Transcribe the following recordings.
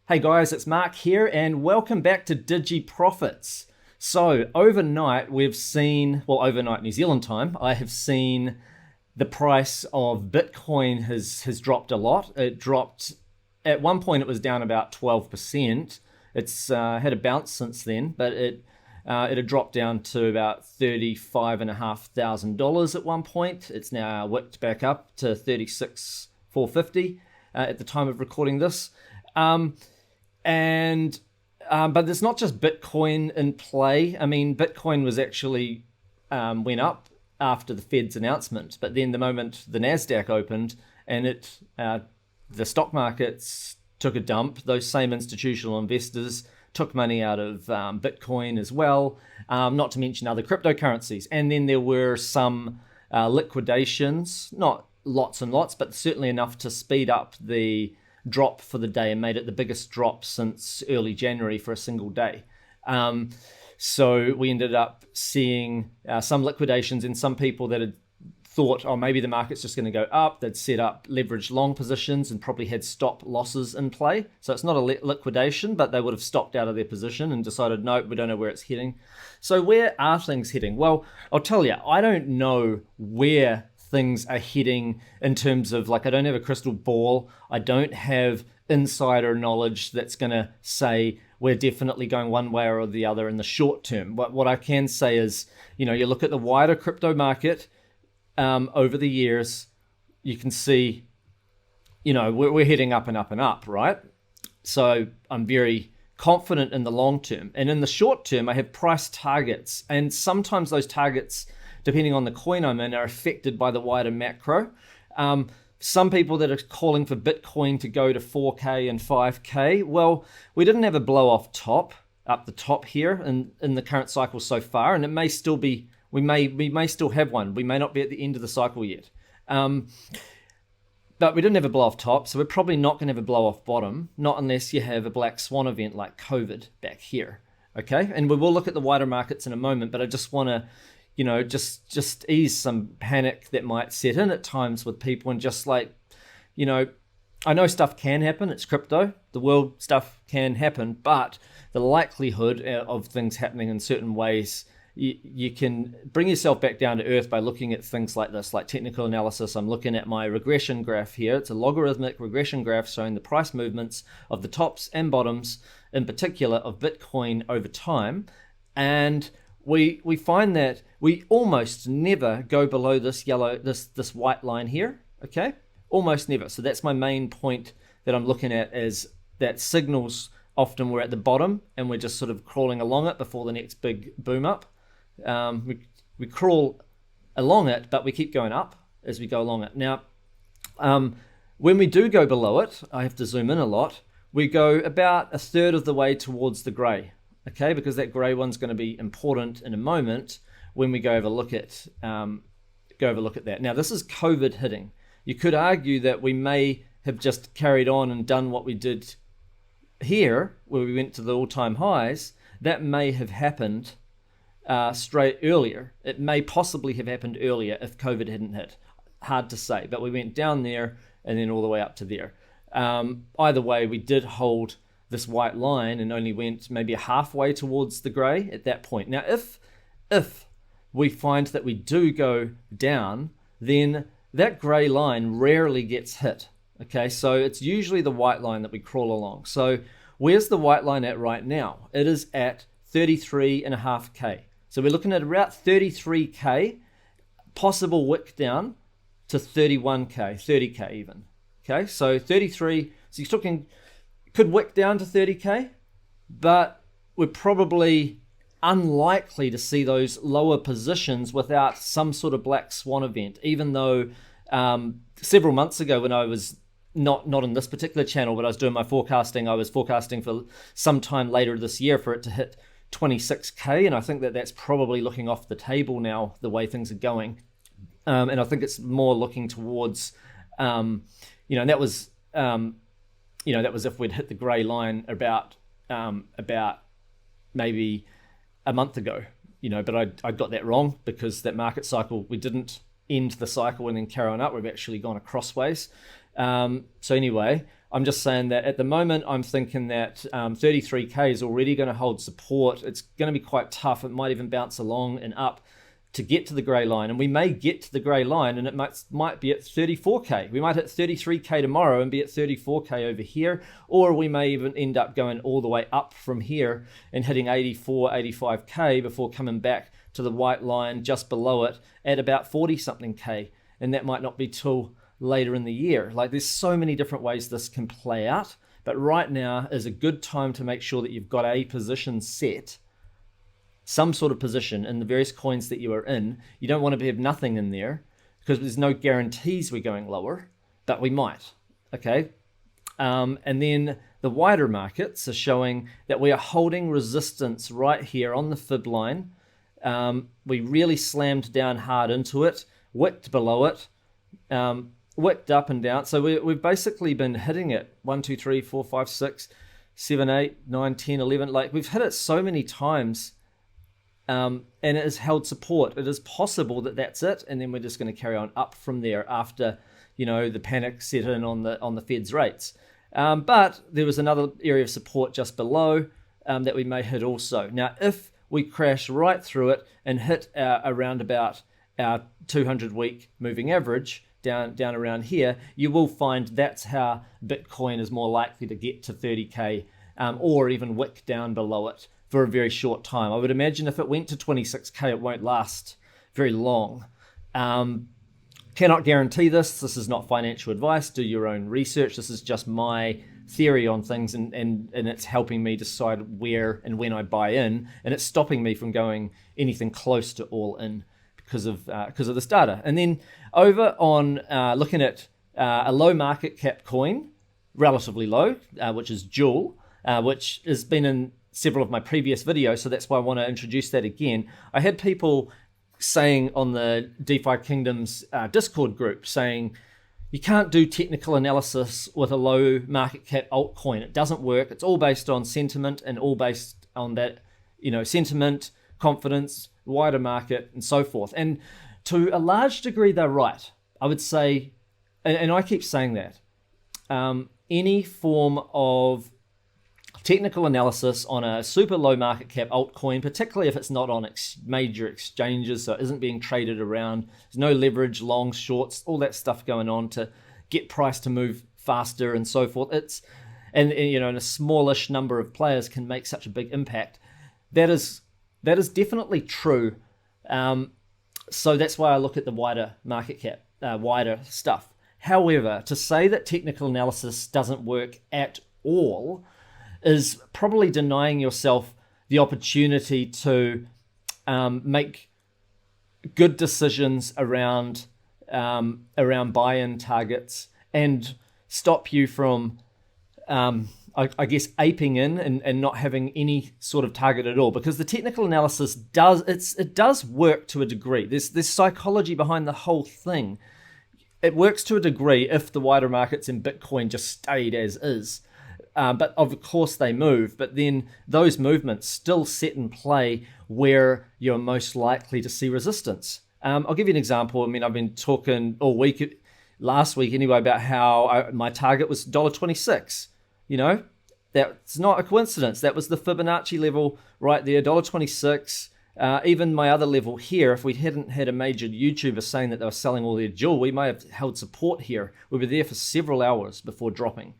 Hey guys, it's Mark here and welcome back to Digi Profits. So overnight we've seen, well overnight New Zealand time, I have seen the price of Bitcoin has dropped a lot. It dropped, at one point it was down about 12%. It's had a bounce since then, but it had dropped down to about $35,500 at one point. It's now wicked back up to $36,450 at the time of recording this. But there's not just Bitcoin in play. I mean, Bitcoin was actually went up after the Fed's announcement, but then the moment the NASDAQ opened and the stock markets took a dump, those same institutional investors took money out of Bitcoin as well, not to mention other cryptocurrencies. And then there were some liquidations, not lots and lots, but certainly enough to speed up the drop for the day and made it the biggest drop since early January for a single day. So we ended up seeing some liquidations in some people that had thought, oh, maybe the market's just going to go up. They'd set up leveraged long positions and probably had stop losses in play. So it's not a liquidation, but they would have stopped out of their position and decided, no, we don't know where it's heading. So where are things heading? Well, I'll tell you, I don't know where things are heading in terms of, like, I don't have a crystal ball. I don't have insider knowledge that's going to say we're definitely going one way or the other in the short term. But what I can say is, you look at the wider crypto market over the years, you can see, we're heading up and up and up, right? So I'm very confident in the long term. And in the short term, I have price targets. And sometimes those targets, depending on the coin I'm in, are affected by the wider macro. Some people that are calling for Bitcoin to go to 4K and 5K, well, we didn't have a blow off top, up the top here in the current cycle so far, and it may still be, we may still have one. We may not be at the end of the cycle yet. But we didn't have a blow off top, so we're probably not going to have a blow off bottom, not unless you have a black swan event like COVID back here, okay? And we will look at the wider markets in a moment, but I just want to just ease some panic that might set in at times with people, and just like, I know stuff can happen. It's crypto. The world stuff can happen, but the likelihood of things happening in certain ways, you can bring yourself back down to earth by looking at things like this, like technical analysis. I'm looking at my regression graph here. It's a logarithmic regression graph showing the price movements of the tops and bottoms, in particular of Bitcoin over time. And we find that we almost never go below this white line here, okay? Almost never. So that's my main point that I'm looking at, is that signals often we're at the bottom and we're just sort of crawling along it before the next big boom up. We crawl along it, but we keep going up as we go along it. Now, when we do go below it, I have to zoom in a lot, we go about a third of the way towards the gray. Okay, because that grey one's going to be important in a moment when we go over look at that. Now, this is COVID hitting. You could argue that we may have just carried on and done what we did here, where we went to the all-time highs. That may have happened straight earlier. It may possibly have happened earlier if COVID hadn't hit. Hard to say, but we went down there and then all the way up to there. Either way, we did hold this white line and only went maybe halfway towards the grey at that point. Now, if we find that we do go down, then that grey line rarely gets hit. Okay, so it's usually the white line that we crawl along. So where's the white line at right now? It is at 33.5K. So we're looking at about 33K, possible wick down to 31K, 30K even. Okay, so 33, so you're talking, could wick down to 30K, but we're probably unlikely to see those lower positions without some sort of black swan event, even though several months ago, when I was not in this particular channel, but I was doing my forecasting, I was forecasting for sometime later this year for it to hit 26K, and I think that that's probably looking off the table now, the way things are going. And I think it's more looking towards, and that was if we'd hit the grey line about maybe a month ago, but I got that wrong, because that market cycle, we didn't end the cycle and then carry on up. We've actually gone across ways. So anyway, I'm just saying that at the moment, I'm thinking that 33K is already going to hold support. It's going to be quite tough. It might even bounce along and up to get to the grey line. And we may get to the grey line and it might be at 34K. We might hit 33K tomorrow and be at 34K over here. Or we may even end up going all the way up from here and hitting 84, 85K before coming back to the white line just below it at about 40 something K. And that might not be till later in the year. Like, there's so many different ways this can play out, but right now is a good time to make sure that you've got a position set, some sort of position in the various coins that you are in. You don't want to have nothing in there because there's no guarantees we're going lower, but we might. Okay. And then the wider markets are showing that we are holding resistance right here on the fib line. We really slammed down hard into it, wicked below it, wicked up and down. So we've basically been hitting it 1, 2, 3, 4, 5, 6, 7, 8, 9, 10, 11. Like, we've hit it so many times, and it has held support. It is possible that that's it, and then we're just going to carry on up from there after, the panic set in on the Fed's rates. But there was another area of support just below that we may hit also. Now, if we crash right through it and hit around about our 200-week moving average down around here, you will find that's how Bitcoin is more likely to get to 30K or even wick down below it for a very short time. I would imagine if it went to 26K, it won't last very long. Cannot guarantee this. This is not financial advice. Do your own research. This is just my theory on things, and it's helping me decide where and when I buy in, and it's stopping me from going anything close to all in because of this data. And then over on looking at a low market cap coin, relatively low, which is Joule, which has been in several of my previous videos, so that's why I want to introduce that again. I had people saying on the DeFi Kingdoms Discord group, saying you can't do technical analysis with a low market cap altcoin. It doesn't work. It's all based on sentiment and all based on that, sentiment, confidence, wider market, and so forth. And to a large degree, they're right. I would say, and I keep saying that, any form of technical analysis on a super low market cap altcoin, particularly if it's not on major exchanges, so it isn't being traded around, there's no leverage, long, shorts, all that stuff going on to get price to move faster and so forth. And a smallish number of players can make such a big impact. That is definitely true. So that's why I look at the wider market cap, wider stuff. However, to say that technical analysis doesn't work at all is probably denying yourself the opportunity to make good decisions around buy-in targets and stop you from, I guess, aping in and not having any sort of target at all. Because the technical analysis does work to a degree. There's psychology behind the whole thing. It works to a degree if the wider markets in Bitcoin just stayed as is. But of course they move, but then those movements still set in play where you're most likely to see resistance. I'll give you an example. I mean, I've been talking all week, last week anyway, about how my target was $1.26. That's not a coincidence. That was the Fibonacci level right there, $1.26. Even my other level here, if we hadn't had a major YouTuber saying that they were selling all their Joule, we may have held support here. We were there for several hours before dropping.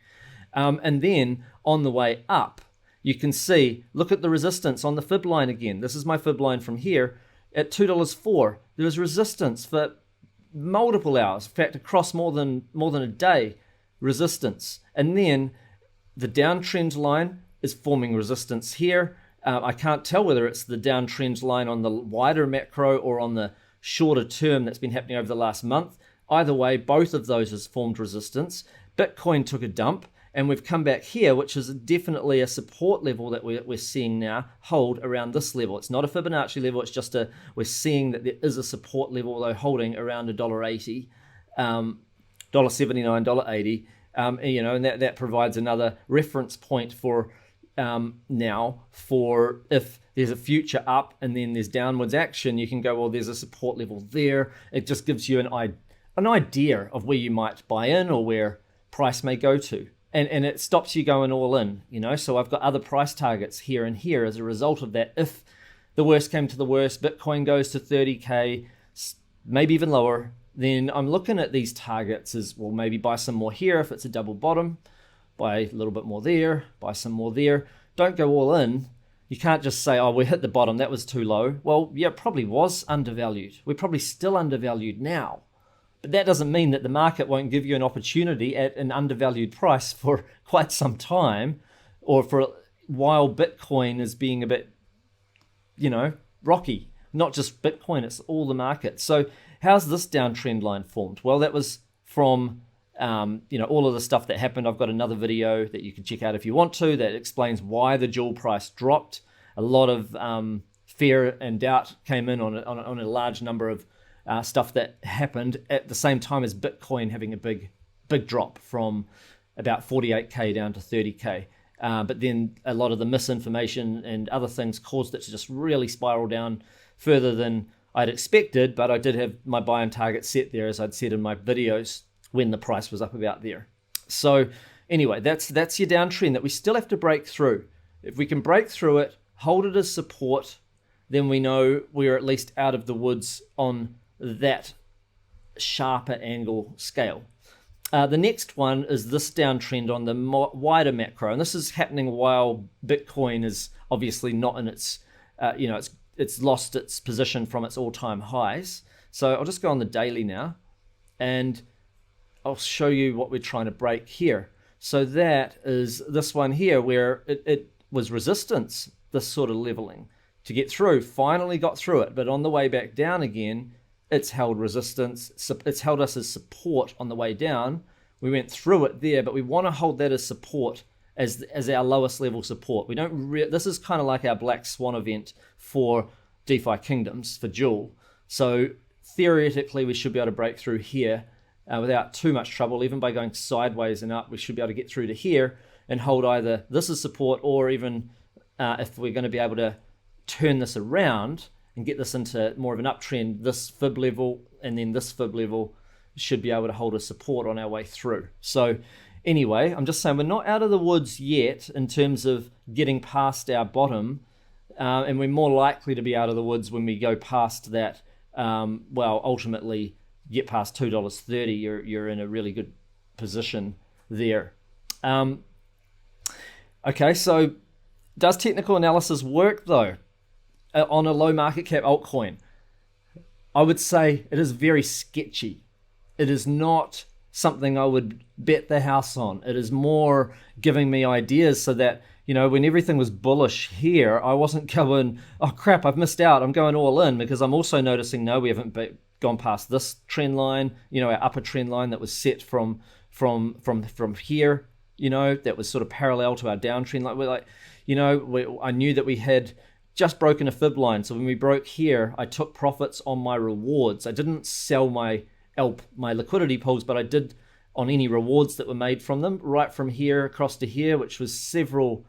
And then on the way up, you can see, look at the resistance on the fib line again. This is my fib line from here at $2.04. There was resistance for multiple hours. In fact, across more than a day, resistance. And then the downtrend line is forming resistance here. I can't tell whether it's the downtrend line on the wider macro or on the shorter term that's been happening over the last month. Either way, both of those has formed resistance. Bitcoin took a dump. And we've come back here, which is definitely a support level that we're seeing now hold around this level. It's not a Fibonacci level. It's just we're seeing that there is a support level, though, holding around $1.80, $1.79, $1.80. And that provides another reference point for now for if there's a future up and then there's downwards action, you can go, well, there's a support level there. It just gives you an idea of where you might buy in or where price may go to. and it stops you going all in, So I've got other price targets here and here as a result of that. If the worst came to the worst, Bitcoin goes to 30K, maybe even lower, then I'm looking at these targets as, well, maybe buy some more here if it's a double bottom, buy a little bit more there, buy some more there. Don't go all in. You can't just say, oh, we hit the bottom, that was too low. Well, yeah, it probably was undervalued. We're probably still undervalued now. But that doesn't mean that the market won't give you an opportunity at an undervalued price for quite some time, or for while Bitcoin is being a bit, rocky. Not just Bitcoin, it's all the market. So how's this downtrend line formed? Well, that was from all of the stuff that happened. I've got another video that you can check out if you want to that explains why the Joule price dropped. A lot of fear and doubt came in on a large number of stuff that happened at the same time as Bitcoin having a big drop from about 48K down to 30K. But then a lot of the misinformation and other things caused it to just really spiral down further than I'd expected. But I did have my buy-in target set there, as I'd said in my videos, when the price was up about there. So anyway, that's your downtrend that we still have to break through. If we can break through it, hold it as support, then we know we're at least out of the woods on that sharper angle scale. The next one is this downtrend on the wider macro, and this is happening while Bitcoin is obviously not in its, it's lost its position from its all-time highs. So I'll just go on the daily now, and I'll show you what we're trying to break here. So that is this one here, where it was resistance, this sort of leveling to get through. Finally got through it, but on the way back down again, it's held resistance. It's held us as support on the way down. We went through it there, but we want to hold that as support, as our lowest level support. We don't. This is kind of like our black swan event for DeFi Kingdoms for Joule. So theoretically, we should be able to break through here without too much trouble. Even by going sideways and up, we should be able to get through to here and hold either this as support, or even if we're going to be able to turn this around and get this into more of an uptrend, this fib level and then this fib level should be able to hold a support on our way through. So anyway, I'm just saying we're not out of the woods yet in terms of getting past our bottom, and we're more likely to be out of the woods when we go past that. Ultimately get past $2.30, you're in a really good position there. Okay, so does technical analysis work though on a low market cap altcoin? I would say it is very sketchy. It is not something I would bet the house on. It is more giving me ideas so that, when everything was bullish here, I wasn't going, oh crap, I've missed out, I'm going all in, because I'm also noticing, no, we haven't gone past this trend line, our upper trend line that was set from here, that was sort of parallel to our downtrend line. We're like, I knew that we had just broken a fib line. So when we broke here, I took profits on my rewards. I didn't sell my liquidity pools, but I did on any rewards that were made from them, right from here across to here, which was several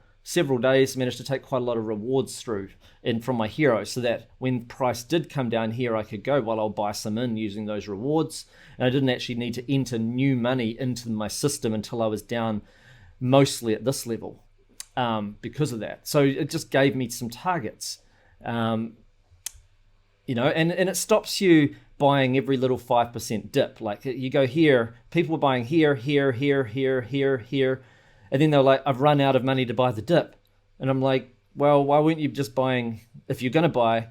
days. Managed to take quite a lot of rewards through and from my hero, so that when price did come down here, I could go, well, I'll buy some in using those rewards. And I didn't actually need to enter new money into my system until I was down mostly at this level. Because of that. So it just gave me some targets, and it stops you buying every little 5% dip. Like you go here, people were buying here, and then they're like, I've run out of money to buy the dip. And I'm like, well, why weren't you just buying, if you're going to buy,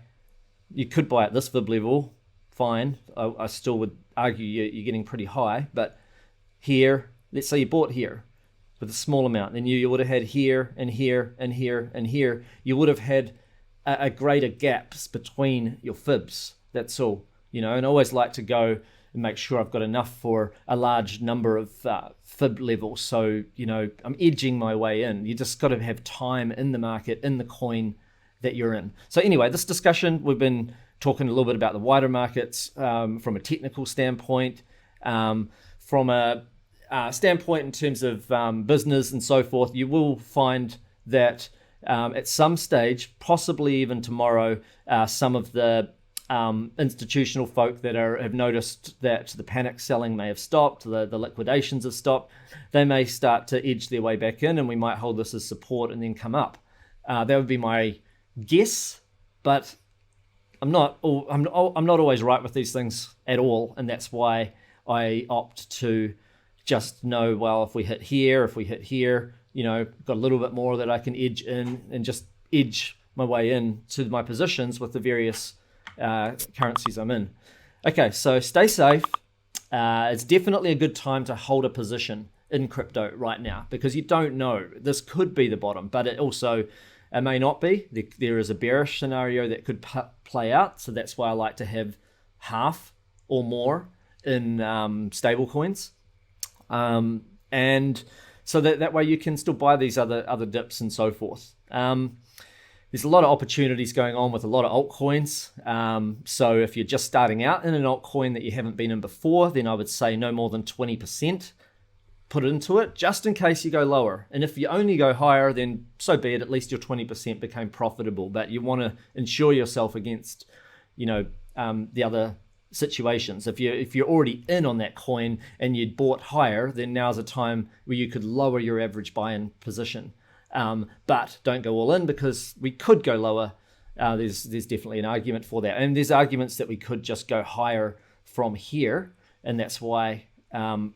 you could buy at this fib level, fine. I still would argue you're getting pretty high, but here, let's say you bought here with a small amount, then you would have had here and here and here and here. You would have had a greater gaps between your fibs. That's all, and I always like to go and make sure I've got enough for a large number of fib levels. So, I'm edging my way in. You just got to have time in the market, in the coin that you're in. So anyway, this discussion, we've been talking a little bit about the wider markets from a technical standpoint, from a standpoint in terms of business and so forth. You will find that at some stage, possibly even tomorrow, some of the institutional folk that have noticed that the panic selling may have stopped, the liquidations have stopped. They may start to edge their way back in, and we might hold this as support and then come up. That would be my guess, but I'm not always right with these things at all, and that's why I opt to just know, well, if we hit here, got a little bit more that I can edge in and just edge my way in to my positions with the various currencies I'm in. Okay, so stay safe. It's definitely a good time to hold a position in crypto right now, because you don't know. This could be the bottom, but it may not be. There is a bearish scenario that could play out, so that's why I like to have half or more in stable coins. And so that way you can still buy these other dips and so forth. There's a lot of opportunities going on with a lot of altcoins. So if you're just starting out in an altcoin that you haven't been in before, then I would say no more than 20% put into it, just in case you go lower. And if you only go higher, then so be it. At least your 20% became profitable. But you want to insure yourself against, the other situations. If you're already in on that coin and you'd bought higher, then now's a time where you could lower your average buy-in position. But don't go all in, because we could go lower. There's definitely an argument for that, and there's arguments that we could just go higher from here, and that's why I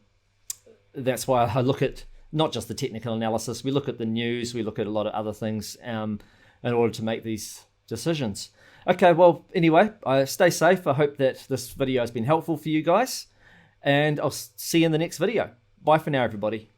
look at not just the technical analysis. We look at the news. We look at a lot of other things in order to make these decisions. Okay, well, anyway, stay safe. I hope that this video has been helpful for you guys, and I'll see you in the next video. Bye for now, everybody.